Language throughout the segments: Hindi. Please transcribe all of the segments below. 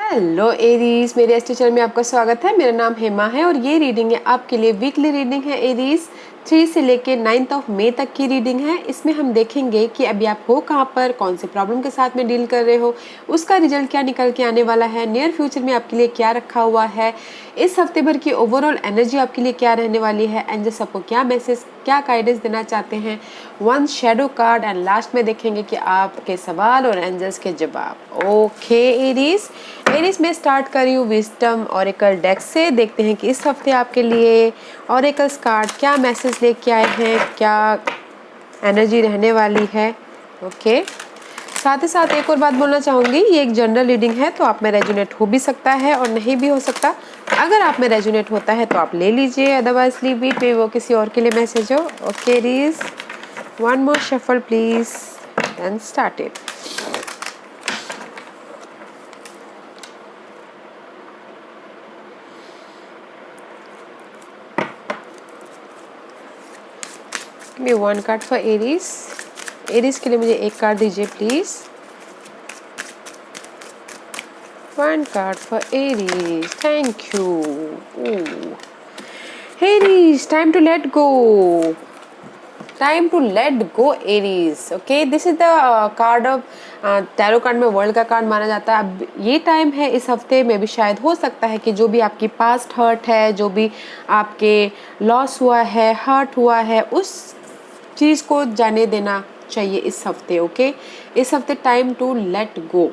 हेलो एरीज, मेरे एस्ट्रो चैनल में आपका स्वागत है। मेरा नाम हेमा है और ये रीडिंग है आपके लिए वीकली रीडिंग है एरीज। 3 से लेके 9 मई तक की रीडिंग है। इसमें हम देखेंगे कि अभी आप हो कहाँ पर, कौन से प्रॉब्लम के साथ में डील कर रहे हो, उसका रिजल्ट क्या निकल के आने वाला है, नियर फ्यूचर में आपके लिए क्या रखा हुआ है, इस हफ्ते भर की ओवरऑल एनर्जी आपके लिए क्या रहने वाली है, एंजल्स आपको क्या मैसेज, क्या गाइडेंस देना चाहते हैं, one shadow card, and last में देखेंगे कि आपके सवाल और एंजल्स के जवाब। ओके एरीज, एरीज में स्टार्ट कर रही हूँ विजडम ऑरेकल डेक से। देखते हैं कि इस हफ्ते आपके लिए ऑरेकल्स कार्ड क्या मैसेज लेके आए हैं, क्या एनर्जी रहने वाली है। ओके, साथ ही साथ एक और बात बोलना चाहूँगी, ये एक जनरल रीडिंग है तो आप में रेजोनेट हो भी सकता है और नहीं भी हो सकता। अगर आप में रेजोनेट होता है तो आप ले लीजिए, अदरवाइज लीव इट, पे वो किसी और के लिए मैसेज हो। Okay Aries, one more shuffle please and start it. May one card for Aries. Aries के लिए मुझे एक कार्ड दीजिए please. One card for Aries, thank you. Aries, time to let go, time to let go Aries. Okay, this is the card of tarot card में वर्ल्ड का कार्ड माना जाता है। अब ये टाइम है इस हफ्ते में भी, शायद हो सकता है कि जो भी आपकी पास्ट हर्ट है, जो भी आपके लॉस हुआ है, हर्ट हुआ है, उस चीज़ को जाने देना चाहिए इस हफ्ते। ओके, इस हफ्ते टाइम टू लेट गो।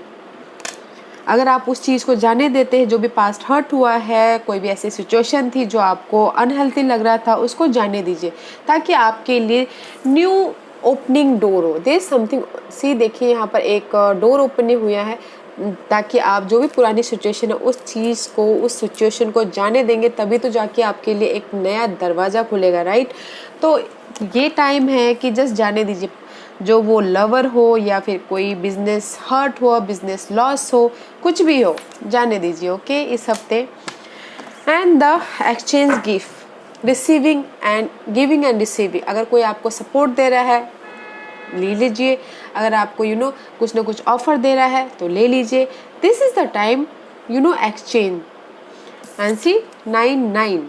अगर आप उस चीज़ को जाने देते हैं, जो भी पास्ट हर्ट हुआ है, कोई भी ऐसी सिचुएशन थी जो आपको अनहेल्थी लग रहा था, उसको जाने दीजिए ताकि आपके लिए न्यू ओपनिंग डोर हो। देयर समथिंग, सी देखिए यहाँ पर एक डोर ओपनिंग हुआ है, ताकि आप जो भी पुरानी सिचुएशन है उस चीज़ को, उस सिचुएशन को जाने देंगे, तभी तो जाके आपके लिए एक नया दरवाज़ा खुलेगा, राइट। तो ये टाइम है कि जस्ट जाने दीजिए, जो वो लवर हो या फिर कोई बिजनेस हर्ट हो, बिजनेस लॉस हो, कुछ भी हो, जाने दीजिए। ओके, इस हफ्ते। And the exchange gift, receiving end giving and receiving. अगर कोई आपको सपोर्ट दे रहा है ले लीजिए, अगर आपको कुछ ना कुछ ऑफर दे रहा है तो ले लीजिए। This is the time exchange. And see 9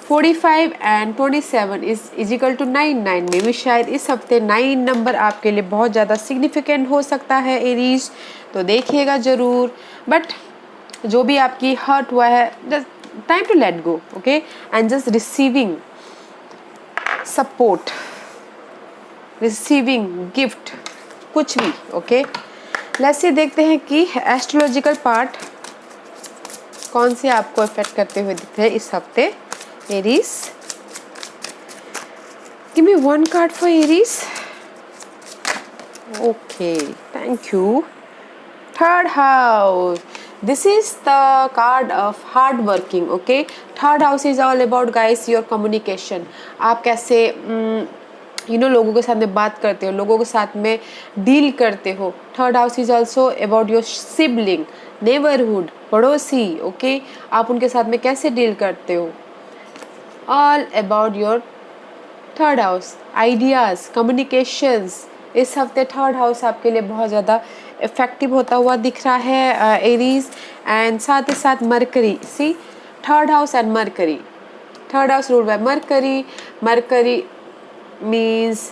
45 and 27 is equal to 9 में भी शायद इस हफ्ते 9 नंबर आपके लिए बहुत ज़्यादा सिग्निफिकेंट हो सकता है एरीज, तो देखिएगा ज़रूर। बट जो भी आपकी हर्ट हुआ है, just time to let go. Okay, and just receiving support, receiving gift, कुछ भी। ओके, लेट्स सी, देखते हैं कि एस्ट्रोलॉजिकल पार्ट कौन से आपको इफेक्ट करते हुए दिखते हैं इस हफ्ते Aries. Give me one card for Aries. Okay, thank you. Third house, this is the card of hard working. Okay, third house is all about guys your communication. आप कैसे लोगों के साथ में बात करते हो, लोगों के साथ में डील करते हो। Third house is also about your sibling, neighbourhood, पड़ोसी। ओके, आप उनके साथ में कैसे डील करते हो, all about your third house, ideas, communications. इस हफ्ते थर्ड हाउस आपके लिए बहुत ज़्यादा इफेक्टिव होता हुआ दिख रहा है एरीज। एंड साथ ही साथ Mercury, see third house and Mercury, third house rule by Mercury. Mercury means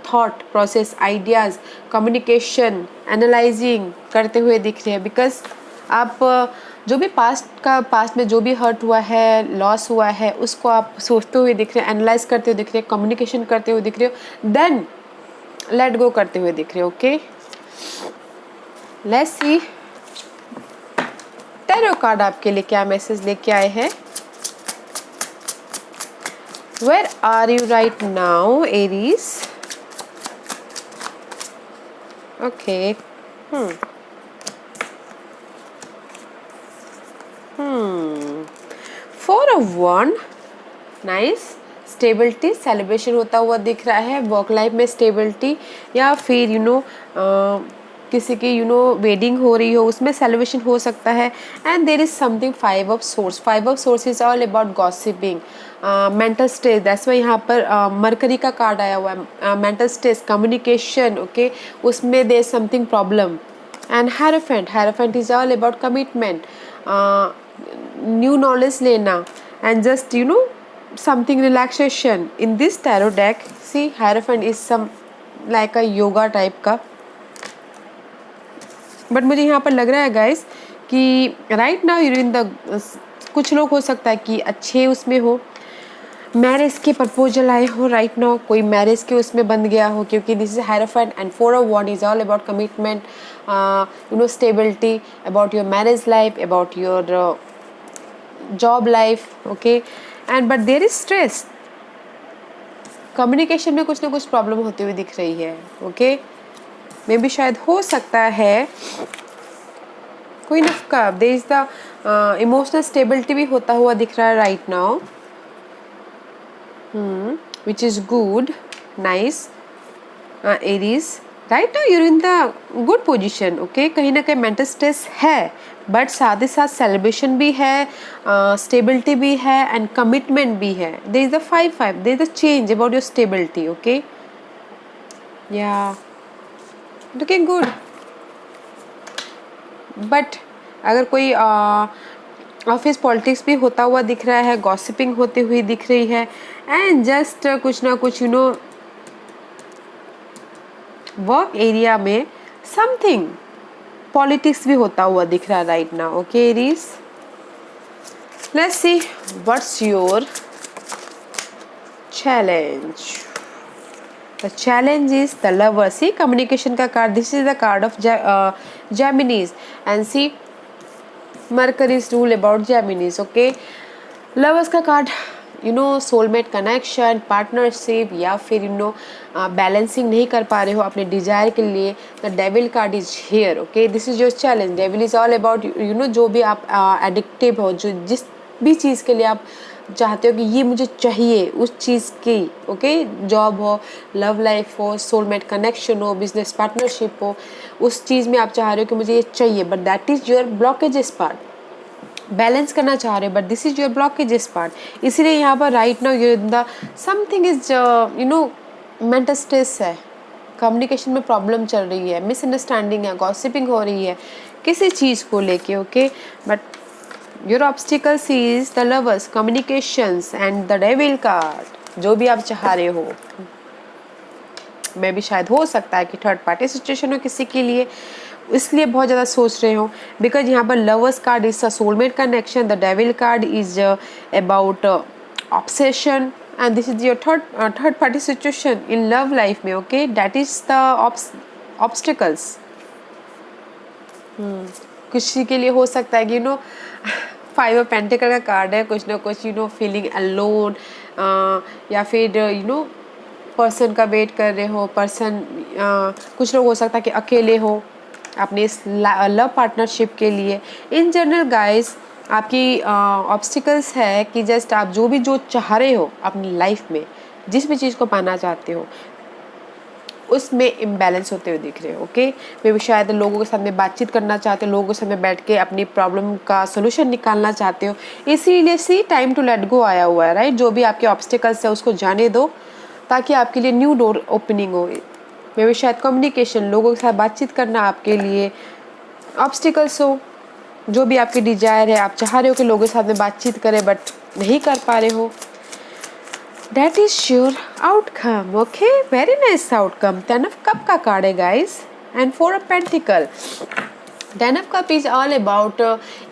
thought process, ideas, communication, analysing करते हुए दिख रहे हैं। बिकॉज आप जो भी पास्ट में जो भी हर्ट हुआ है, लॉस हुआ है, उसको आप सोचते हुए दिख रहे हैं, एनालाइज करते हुए दिख रहे हैं, कम्युनिकेशन करते हुए दिख रहे हो, देन लेट गो करते हुए दिख रहे हो। Okay, let's see tarot card आपके लिए क्या मैसेज लेके आए हैं। Where are you right now Aries. Okay, four of one, nice. Stability, celebration होता हुआ दिख रहा है, वर्क लाइफ में स्टेबिलिटी, या फिर किसी की वेडिंग हो रही हो, उसमें सेलिब्रेशन हो सकता है। And there is something five of swords. Five of swords is all about gossiping, mental stress. That's why यहाँ पर मरकरी का कार्ड आया हुआ है, मेंटल स्ट्रेस, कम्युनिकेशन। ओके, उसमें there is something problem, and hierophant is all about commitment, new knowledge लेना and just you know something relaxation. In this tarot deck see hierophant is some like a yoga type का. बट मुझे यहाँ पर लग रहा है गाइस कि right now you in the, कुछ लोग हो सकता है कि अच्छे उसमें हो, मैरिज के प्रपोजल आए हो राइट नाउ, कोई मैरिज के उसमें बन गया हो, क्योंकि this is hierophant and 4 of wand is all about commitment, you know stability, about your marriage life, about your job life. Okay and but there is stress, communication में कुछ ना कुछ प्रॉब्लम होती हुई दिख रही है. ओके मे भी शायद हो सकता है कोई नफका, there is the emotional stability भी होता हुआ दिख रहा है right now, which is good, nice. Aries, right now you're in the good position. Okay, कहीं ना कहीं मेंटल स्ट्रेस है, बट साथ ही साथ सेलिब्रेशन भी है, स्टेबिलिटी भी है एंड कमिटमेंट भी है. There is the 5-5, there is the change about your stability. Okay या लुकिंग गुड. बट अगर कोई ऑफिस पॉलिटिक्स भी होता हुआ दिख रहा है, गॉसिपिंग होती हुई दिख रही है एंड जस्ट कुछ ना कुछ यू नो वर्क एरिया में समथिंग पॉलिटिक्स भी होता हुआ दिख रहा है right now. Okay Aries, let's see what's your challenge. The challenge is the lover. See communication का card, this is the card of Geminis and see Mercury's rule about Geminis. Okay, lovers का card you know soulmate connection, partnership, या फिर यू नो बैलेंसिंग नहीं कर पा रहे हो अपने डिजायर के लिए. The devil card is here. Okay this is your challenge. Devil is all about you know जो भी आप एडिक्टिव हो, जो जिस भी चीज़ के लिए आप चाहते हो कि ये मुझे चाहिए उस चीज़ की. ओके जॉब हो, लव लाइफ हो, सोलमेट कनेक्शन हो, बिजनेस पार्टनरशिप हो, उस चीज़ में आप चाह रहे हो कि मुझे ये चाहिए, but that is your blockages part. Balance करना चाह रहे हो but this is your blockages part. इसीलिए यहाँ पर right now you the something is you know mental stress है, कम्युनिकेशन में प्रॉब्लम चल रही है, मिसअंडरस्टैंडिंग है, गॉसिपिंग हो रही है किसी चीज़ को लेके. Okay but your obstacles is the lovers, communications and the devil card. जो भी आप चाह रहे हो, मैं भी शायद हो सकता है कि थर्ड पार्टी सिचुएशन हो किसी के लिए, इसलिए बहुत ज़्यादा सोच रहे हो. बिकॉज यहाँ पर lovers card is a soulmate connection, the devil card is about obsession and this is your third party situation in love life में. Okay that is the obstacles. किसी के लिए हो सकता है कि यू नो 5 ऑफ पेंटिकल का कार्ड है, कुछ ना कुछ यू नो फीलिंग अलोन, या फिर यू नो पर्सन का वेट कर रहे हो. पर्सन कुछ लोग हो सकता है कि अकेले हो अपने इस लव पार्टनरशिप के लिए. इन जनरल गाइस आपकी ऑब्स्टिकल्स है कि जस्ट आप जो चाह रहे हो अपनी लाइफ में, जिस भी चीज़ को पाना चाहते हो, उसमें इम्बैलेंस होते हुए दिख रहे हो. ओके मे भी शायद लोगों के साथ में बातचीत करना चाहते हो, लोगों के साथ में बैठ के अपनी प्रॉब्लम का सोल्यूशन निकालना चाहते हो. इसीलिए सी टाइम टू लेट गो आया हुआ है राइट. जो भी आपके ऑब्स्टिकल्स है उसको जाने दो ताकि आपके लिए न्यू डोर ओपनिंग हो. मे भी शायद कम्युनिकेशन, लोगों के साथ बातचीत करना आपके लिए ऑब्स्टिकल्स हो. जो भी आपकी डिजायर है, आप चाह रहे हो कि लोगों के साथ में बातचीत करें बट नहीं कर पा रहे हो. That is your outcome. Okay, very nice outcome. 10 of Cup का कार्ड है guys and 4 of Pentacle. 10 of Cup is all about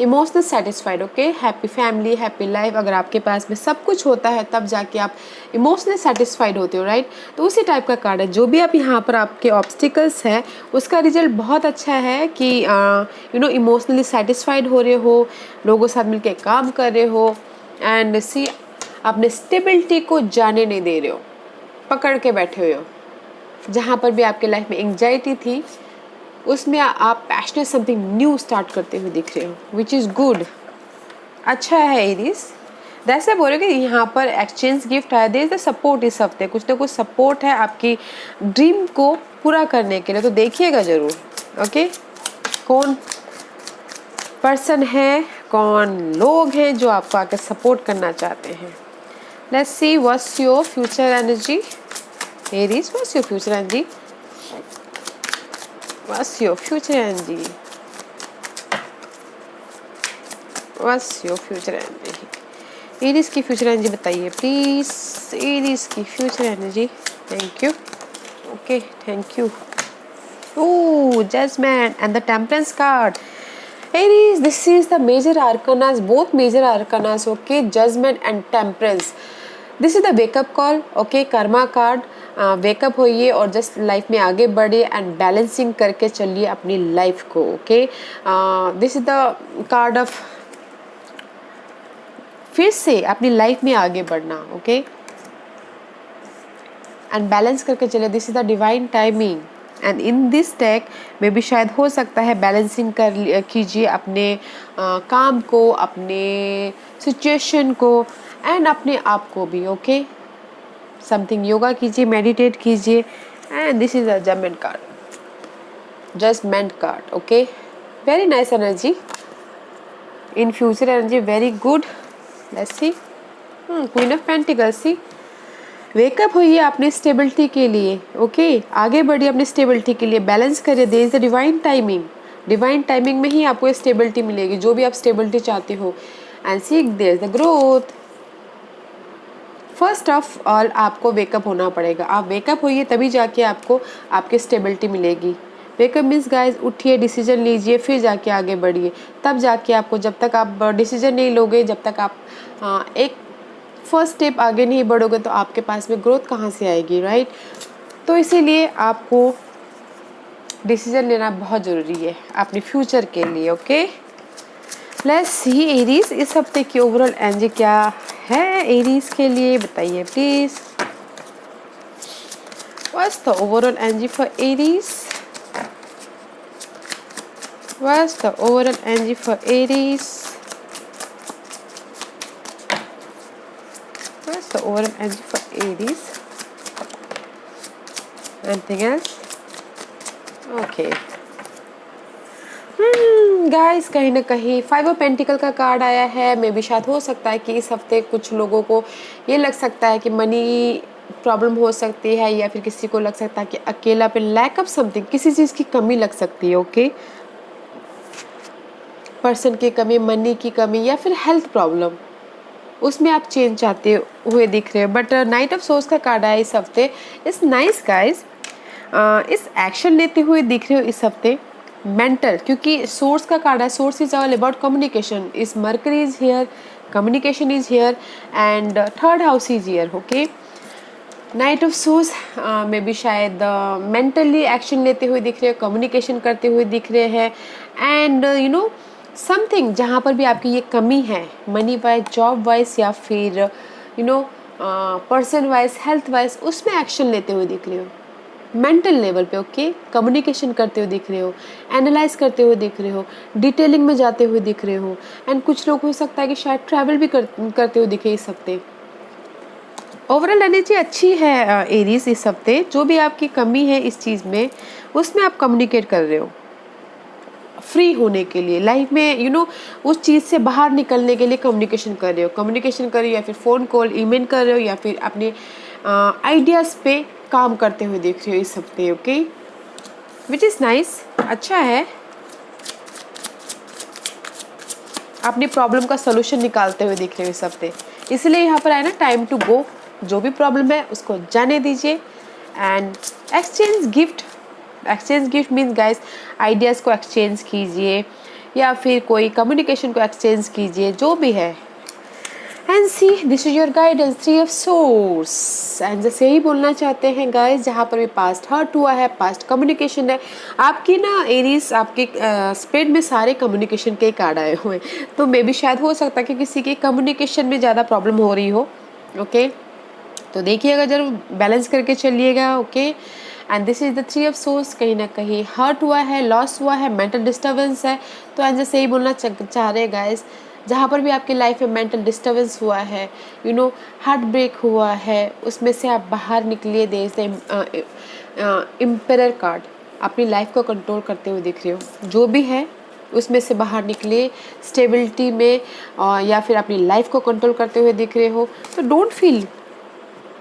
emotional satisfied. Okay, happy family, happy life. अगर आपके पास में सब कुछ होता है तब जाके आप इमोशनली सेटिस्फाइड होते हो राइट. तो उसी टाइप का कार्ड है. जो भी आप यहाँ पर आपके ऑब्स्टिकल्स है उसका रिजल्ट बहुत अच्छा है कि यू नो इमोशनली सेटिस्फाइड हो रहे हो, लोगों के साथ मिलकर काम कर रहे हो एंड सी अपने स्टेबिलिटी को जाने नहीं दे रहे हो, पकड़ के बैठे हुए हो. जहाँ पर भी आपके लाइफ में एंग्जाइटी थी उसमें आप पैशनेट समथिंग न्यू स्टार्ट करते हुए दिख रहे हो, विच इज़ गुड. अच्छा है एरीज. वैसे बोल रहे कि यहाँ पर एक्सचेंज गिफ्ट है, देयर इज द सपोर्ट. इस हफ्ते कुछ ना कुछ सपोर्ट है आपकी ड्रीम को पूरा करने के लिए, तो देखिएगा ज़रूर. ओके कौन पर्सन है, कौन लोग हैं जो आपको आके सपोर्ट करना चाहते हैं. Let's see what's your future energy. Aries, what's your future energy? What's your future energy? What's your future energy? Aries की फ्यूचर एनर्जी बताइए प्लीज। एरीज की future energy. Thank you. Okay thank you. Oh judgement and the temperance card. Aries, this is the major arcanas, both major arcanas, okay, judgment and temperance. This is the wake up call, okay, karma card. Wake up होइए और जस्ट लाइफ में आगे बढ़िए एंड बैलेंसिंग करके चलिए अपनी लाइफ को, okay. This is the card of फिर से अपनी लाइफ में आगे बढ़ना, ओके, एंड बैलेंस करके चलिए। This is the divine timing and in this take में भी शायद हो सकता है बैलेंसिंग कर कीजिए अपने काम को, अपने सिचुएशन को एंड अपने आप को भी, ओके। समथिंग योगा कीजिए, मेडिटेट कीजिए and this is a judgement card, judgement card, okay. Very nice energy in future energy, very good. Let's see queen of pentacles. See wake up होइए अपनी स्टेबिलिटी के लिए, ओके, आगे बढ़िए अपनी स्टेबिलिटी के लिए, बैलेंस करिए। There is the divine timing, divine timing में ही आपको स्टेबिलिटी मिलेगी, जो भी आप स्टेबिलिटी चाहते हो। And seek there is the growth. First of all आपको वेकअप होना पड़ेगा। आप वेकअप होइए तभी जाके आपको आपकी स्टेबिलिटी मिलेगी। वेकअप मीन्स गाइज उठिए, डिसीजन लीजिए, फिर जाके आगे बढ़िए, तब जाके आपको, जब तक आप डिसीजन नहीं लोगे, जब तक आप एक फर्स्ट स्टेप आगे नहीं बढ़ोगे तो आपके पास में ग्रोथ कहाँ से आएगी, राइट। तो इसीलिए आपको डिसीजन लेना बहुत ज़रूरी है अपने फ्यूचर के लिए, ओके। लेट्स सी एरीज इस हफ्ते की ओवरऑल एनर्जी क्या है एरीज के लिए, बताइए please. What's the overall energy for Aries? What's the overall energy for Aries? What's the overall energy for Aries? Anything else? Okay. Guys कहीं ना कहीं 5 ऑफ पेंटिकल का कार्ड आया है। मे भी शायद हो सकता है कि इस हफ्ते कुछ लोगों को ये लग सकता है कि मनी प्रॉब्लम हो सकती है, या फिर किसी को लग सकता है कि अकेला पे लैक ऑफ समथिंग, किसी चीज़ की कमी लग सकती है, ओके। पर्सन की कमी, मनी की कमी, या फिर हेल्थ प्रॉब्लम, उसमें आप चेंज चाहते हुए दिख रहे हो। बट नाइट ऑफ सोर्स का कार्ड आया इस हफ्ते। इस नाइस गाइस, इस एक्शन लेते हुए दिख रहे हो इस हफ्ते मेंटल, क्योंकि सोर्स का कार्ड है। Source is all about communication, is mercury is here, communication is here and third house is here, okay. Night of source में भी शायद मेंटली एक्शन लेते हुए दिख रहे हो, कम्युनिकेशन करते हुए दिख रहे हैं एंड यू नो समथिंग जहाँ पर भी आपकी ये कमी है, मनी वाइज, जॉब वाइज, या फिर you know person wise, health wise, उसमें एक्शन लेते हुए दिख रहे हो मेंटल लेवल पे, ओके। कम्युनिकेशन करते हुए दिख रहे हो, एनालाइज करते हुए दिख रहे हो, डिटेलिंग में जाते हुए दिख रहे हो एंड कुछ लोग हो सकता है कि शायद ट्रैवल भी करते हुए दिखे इस हफ्ते। ओवरऑल एनर्जी अच्छी है एरीज इस हफ्ते। जो भी आपकी कमी है इस चीज़ में, उसमें आप कम्युनिकेट कर रहे हो फ्री होने के लिए, लाइफ में यू नो उस चीज़ से बाहर निकलने के लिए कम्युनिकेशन कर रहे हो, या फिर फ़ोन कॉल, ईमेल कर रहे हो, या फिर अपने आइडियाज़ पे काम करते हुए देख रहे हो इस हफ्ते, ओके, विच इज़ नाइस, अच्छा है। अपनी प्रॉब्लम का सोल्यूशन निकालते हुए दिख रहे हो इस हफ्ते, इसलिए यहाँ पर आए ना टाइम टू गो। जो भी प्रॉब्लम है उसको जाने दीजिए and exchange gift. Exchange gift means guys ideas को एक्सचेंज कीजिए, या फिर कोई कम्युनिकेशन को एक्सचेंज कीजिए, जो भी है। And see this is your guidance, 3 of source. And जैसे यही बोलना चाहते हैं गाइस, जहाँ पर भी पास्ट हर्ट हुआ है, पास्ट कम्युनिकेशन है, आपकी ना एरीज, आपके स्प्रेड में सारे कम्युनिकेशन के कार्ड आए हुए हैं। तो मे भी शायद हो सकता है कि किसी की कम्युनिकेशन में ज़्यादा प्रॉब्लम हो रही हो, ओके। तो देखिएगा, जरूर बैलेंस करके चलिएगा, okay. And this is the 3 of source. कहीं ना कहीं हर्ट हुआ है, लॉस हुआ है, मेंटल डिस्टर्बेंस है। तो एंड जैसे यही बोलना चाह रहे गाइस, जहाँ पर भी आपकी लाइफ में मेंटल डिस्टर्बेंस हुआ है, यू नो हार्ट ब्रेक हुआ है, उसमें से आप बाहर निकलिए। देश से इम्पेरर कार्ड अपनी लाइफ को कंट्रोल करते हुए दिख रहे हो, जो भी है उसमें से बाहर निकलिए स्टेबिलिटी में, या फिर अपनी लाइफ को कंट्रोल करते हुए दिख रहे हो। तो डोंट फील,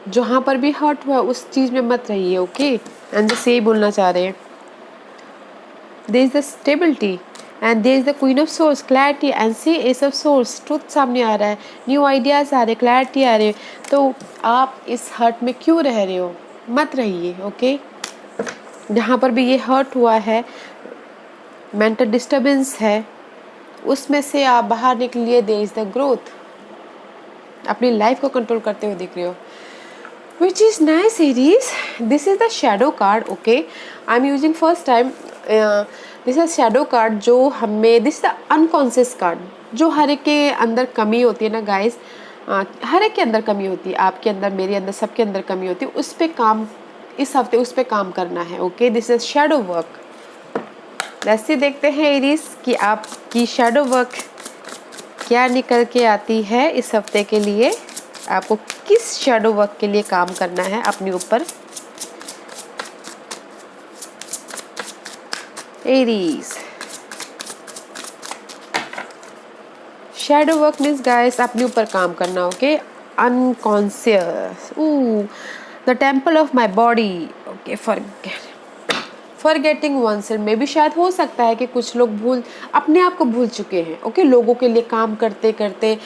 जहाँ पर भी हर्ट हुआ उस चीज़ में मत रहिए, ओके। एंड जैसे यही बोलना चाह रहे हैं, there is the stability and there is the queen of swords, clarity and see ace of swords, truth सामने आ रहा है, न्यू आइडियाज आ रहे, क्लैरिटी आ रही है। तो आप इस हर्ट में क्यों रह रहे हो, मत रहिए। ओके, जहाँ पर भी ये हर्ट हुआ है, मेंटल डिस्टर्बेंस है, उसमें से आप बाहर निकलिए। देयर इज द ग्रोथ, अपनी लाइफ को कंट्रोल करते हुए दिख रहे हो, which is nice Aries. This is the shadow card. Okay, I'm using first time. This is shadow card जो हमें, this is the unconscious card जो हर एक के अंदर कमी होती है ना गाइस, हर एक के अंदर कमी होती है, आपके अंदर, मेरे अंदर, सबके अंदर कमी होती है, उस पे काम इस हफ्ते उस पे काम करना है। Okay, this is shadow work. वैसे देखते हैं एरीज कि आपकी शैडो वर्क क्या निकल के आती है इस हफ्ते के लिए, आपको किस शैडो वर्क के लिए काम करना है अपने ऊपर। Aries, shadow work means guys अपने ऊपर काम करना। Okay, unconscious, the temple of my body. Okay, forgetting oneself में भी शायद हो सकता है कि कुछ लोग अपने आप को भूल चुके हैं। ओके, लोगों के लिए काम करते करते,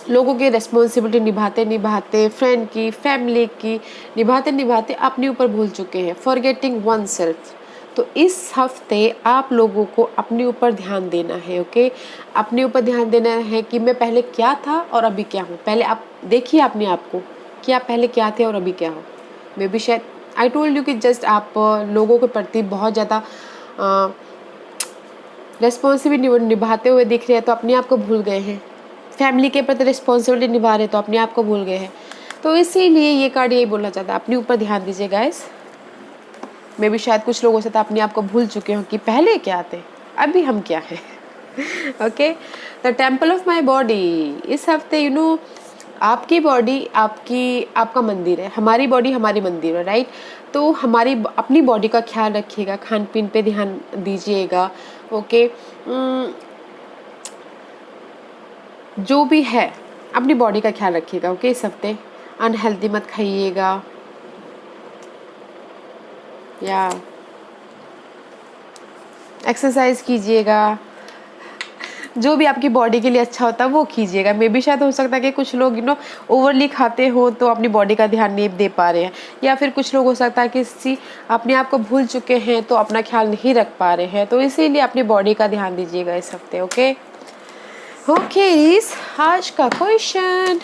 लोगों के रिस्पॉन्सिबिलिटी निभाते निभाते, फ्रेंड की, फैमिली की निभाते निभाते अपने ऊपर भूल चुके हैं। Forgetting oneself. तो इस हफ्ते आप लोगों को अपने ऊपर ध्यान देना है। ओके, अपने ऊपर ध्यान देना है कि मैं पहले क्या था और अभी क्या हूँ। पहले आप देखिए अपने आप को कि आप पहले क्या थे और अभी क्या हो। मे बी शायद आई टोल्ड यू कि जस्ट आप लोगों के प्रति बहुत ज़्यादा रिस्पॉन्सिबिलिटी निभाते हुए दिख रहे हैं तो अपने आप को भूल गए हैं। फैमिली के प्रति रिस्पॉन्सिबिलिटी निभा रहे तो अपने आप को भूल गए हैं। तो इसीलिए ये कार्ड यही बोलना चाहता है, अपने ऊपर ध्यान दीजिए गाइस। मे भी शायद कुछ लोगों से तो अपने आप को भूल चुके हो कि पहले क्या थे, अभी हम क्या हैं। Okay, the temple of my body. इस हफ्ते यू नो आपकी बॉडी आपका मंदिर है, हमारी बॉडी हमारी मंदिर है, राइट। तो हमारी अपनी बॉडी का ख्याल रखिएगा, खान पीन पे ध्यान दीजिएगा। ओके, जो भी है अपनी बॉडी का ख्याल रखिएगा। ओके, इस हफ्ते अनहेल्दी मत खाइएगा या एक्सरसाइज कीजिएगा, जो भी आपकी बॉडी के लिए अच्छा होता है वो कीजिएगा। मे भी शायद हो सकता है कि कुछ लोग ओवरली खाते हो तो अपनी बॉडी का ध्यान नहीं दे पा रहे हैं, या फिर कुछ लोग हो सकता है कि अपने आप को भूल चुके हैं तो अपना ख्याल नहीं रख पा रहे हैं। तो इसीलिए अपनी बॉडी का ध्यान दीजिएगा इस हफ्ते। ओके ओके एरीज, आज का क्वेश्चन,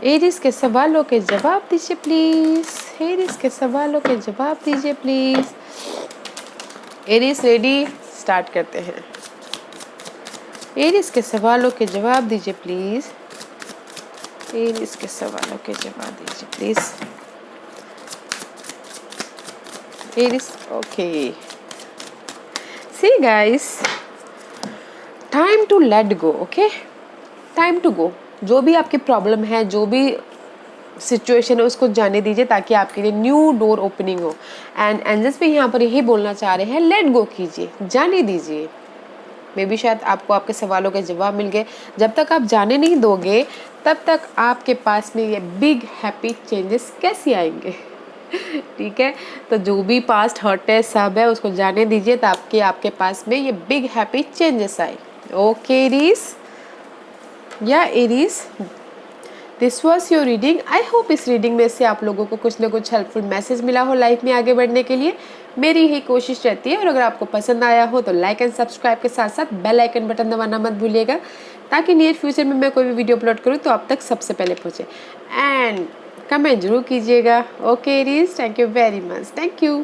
एरीज के सवालों के जवाब दीजिए प्लीज। एरीज के सवालों के जवाब दीजिए प्लीज। एरीज रेडी, स्टार्ट करते हैं। एरीज के सवालों के जवाब दीजिए प्लीज। एरीज के सवालों के जवाब दीजिए please. Aries, okay, see guys, time to let go. Okay, time to go. जो भी आपकी प्रॉब्लम है, जो भी सिचुएशन है, उसको जाने दीजिए ताकि आपके लिए न्यू डोर ओपनिंग हो। एंड एंजल्स भी यहाँ पर यही बोलना चाह रहे हैं, लेट गो कीजिए, जाने दीजिए। मे भी शायद आपको आपके सवालों के जवाब मिल गए। जब तक आप जाने नहीं दोगे तब तक आपके पास में ये बिग हैप्पी चेंजेस कैसे आएंगे। ठीक है, तो जो भी पास्ट हर्ट है सब है उसको जाने दीजिए ताकि आपके पास में ये बिग हैप्पी चेंजेस आए। ओके एरीज, या Aries, this was your reading. I hope इस रीडिंग में से आप लोगों को कुछ ना कुछ हेल्पफुल मैसेज मिला हो लाइफ में आगे बढ़ने के लिए। मेरी यही कोशिश रहती है। और अगर आपको पसंद आया हो तो लाइक एंड सब्सक्राइब के साथ साथ बेल आइकन बटन दबाना मत भूलिएगा ताकि नियर फ्यूचर में मैं कोई भी वीडियो अपलोड करूँ तो आप तक सबसे पहले पहुँचे। एंड कमेंट जरूर कीजिएगा। Okay Aries, thank you very much, thank you.